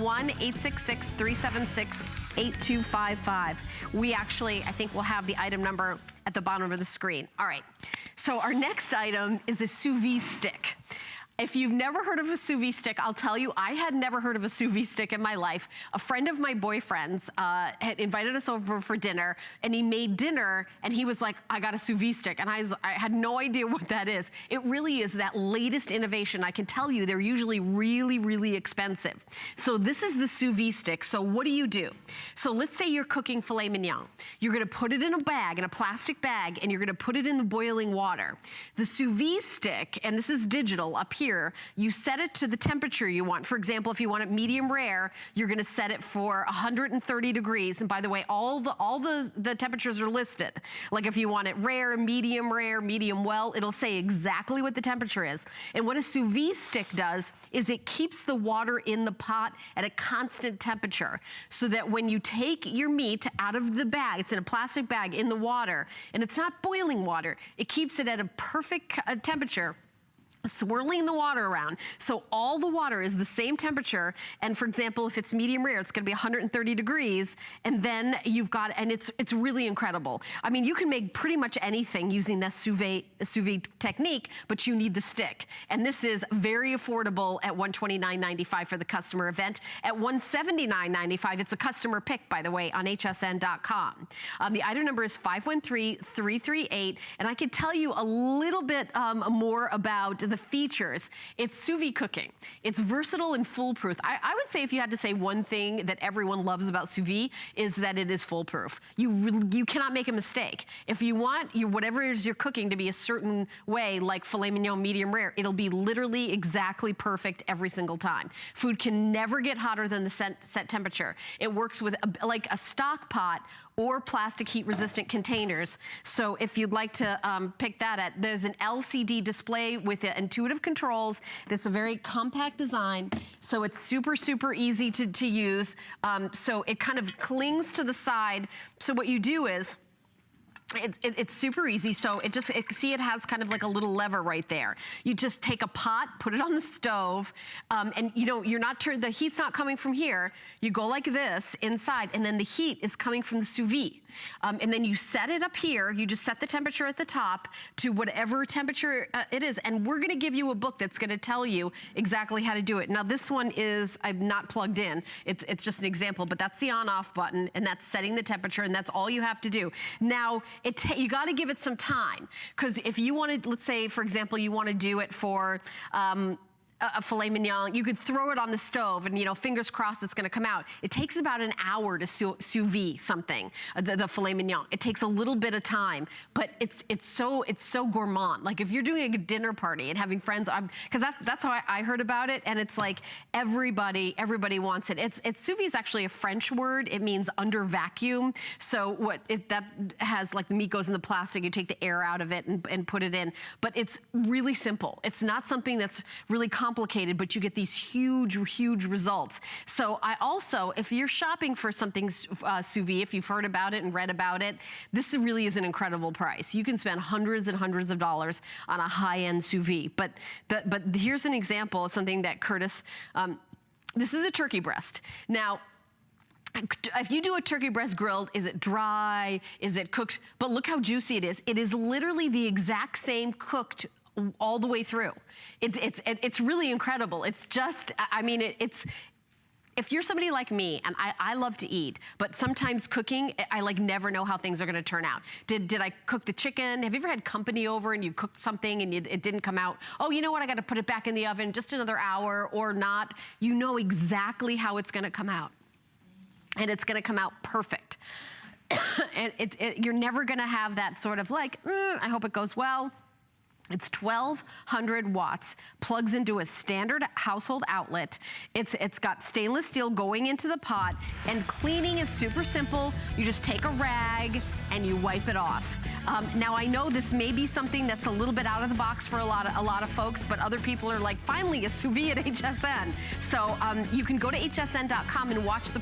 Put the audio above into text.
1-866-376-8255. We actually, I think we'll have the item number at the bottom of the screen. All right, so our next item is a sous vide stick. If you've never heard of a sous vide stick, I'll tell you, I had never heard of a sous vide stick in my life. A friend of my boyfriend's had invited us over for dinner, and he made dinner, and he was like, I got a sous vide stick. And I had no idea what that is. It really is that latest innovation. I can tell you, they're usually really, really expensive. So this is the sous vide stick. So what do? So let's say you're cooking filet mignon. You're gonna put it in a bag, in a plastic bag, and you're gonna put it in the boiling water. The sous vide stick, and this is digital up here, you set it to the temperature you want. For example, if you want it medium rare, you're gonna set it for 130 degrees. And by the way, all the temperatures are listed. Like if you want it rare, medium well, it'll say exactly what the temperature is. And what a sous vide stick does is it keeps the water in the pot at a constant temperature, so that when you take your meat out of the bag, it's in a plastic bag in the water, and it's not boiling water, it keeps it at a perfect temperature, swirling the water around. So all the water is the same temperature. And for example, if it's medium rare, it's gonna be 130 degrees. And then you've got, and it's really incredible. I mean, you can make pretty much anything using this sous vide technique, but you need the stick. And this is very affordable at $129.95 for the customer event. At $179.95, it's a customer pick, by the way, on hsn.com. The item number is 513338. And I could tell you a little bit more about the features. It's sous vide cooking. It's versatile and foolproof. I would say if you had to say one thing that everyone loves about sous vide is that it is foolproof. You cannot make a mistake. If you want whatever it is you're cooking to be a certain way, like filet mignon medium rare, it'll be literally exactly perfect every single time. Food can never get hotter than the set temperature. It works with like a stock pot or plastic heat resistant containers. So if you'd like to pick that there's an LCD display with intuitive controls. This is a very compact design, so it's super, super easy to use. So it kind of clings to the side. So what you do is, it's super easy. So see, it has kind of like a little lever right there. You just take a pot, put it on the stove, and you know, the heat's not coming from here. You go like this inside, and then the heat is coming from the sous vide. And then you set it up here. You just set the temperature at the top to whatever temperature it is. And we're gonna give you a book that's gonna tell you exactly how to do it. Now this one I'm not plugged in. It's just an example, but that's the on-off button, and that's setting the temperature, and that's all you have to do. Now, you gotta give it some time, because if you wanted, let's say, for example, you wanna do it for a filet mignon, you could throw it on the stove and, you know, fingers crossed it's gonna come out. It takes about an hour to sous vide something, the filet mignon. It takes a little bit of time, but it's so gourmand. Like if you're doing a dinner party and having friends, because that's how I heard about it, and it's like everybody wants it. Sous vide is actually a French word. It means under vacuum. So that has, like, the meat goes in the plastic, you take the air out of it and put it in. But it's really simple. It's not something that's really complicated, but you get these huge results. So I also, if you're shopping for something sous vide, if you've heard about it and read about it, this really is an incredible price. You can spend hundreds and hundreds of dollars on a high-end sous vide. But here's an example of something that Curtis, this is a turkey breast. Now, if you do a turkey breast grilled, is it dry? Is it cooked? But look how juicy it is. It is literally the exact same cooked all the way through. It's really incredible. It's just, I mean, if you're somebody like me, and I love to eat, but sometimes cooking, I like never know how things are gonna turn out. Did I cook the chicken? Have you ever had company over and you cooked something and it didn't come out? Oh, you know what, I gotta put it back in the oven just another hour or not. You know exactly how it's gonna come out. And it's gonna come out perfect. And you're never gonna have that sort of like, I hope it goes well. It's 1,200 watts, plugs into a standard household outlet. It's got stainless steel going into the pot, and cleaning is super simple. You just take a rag and you wipe it off. Now I know this may be something that's a little bit out of the box for a lot of folks, but other people are like, finally a sous vide at HSN. So you can go to hsn.com and watch the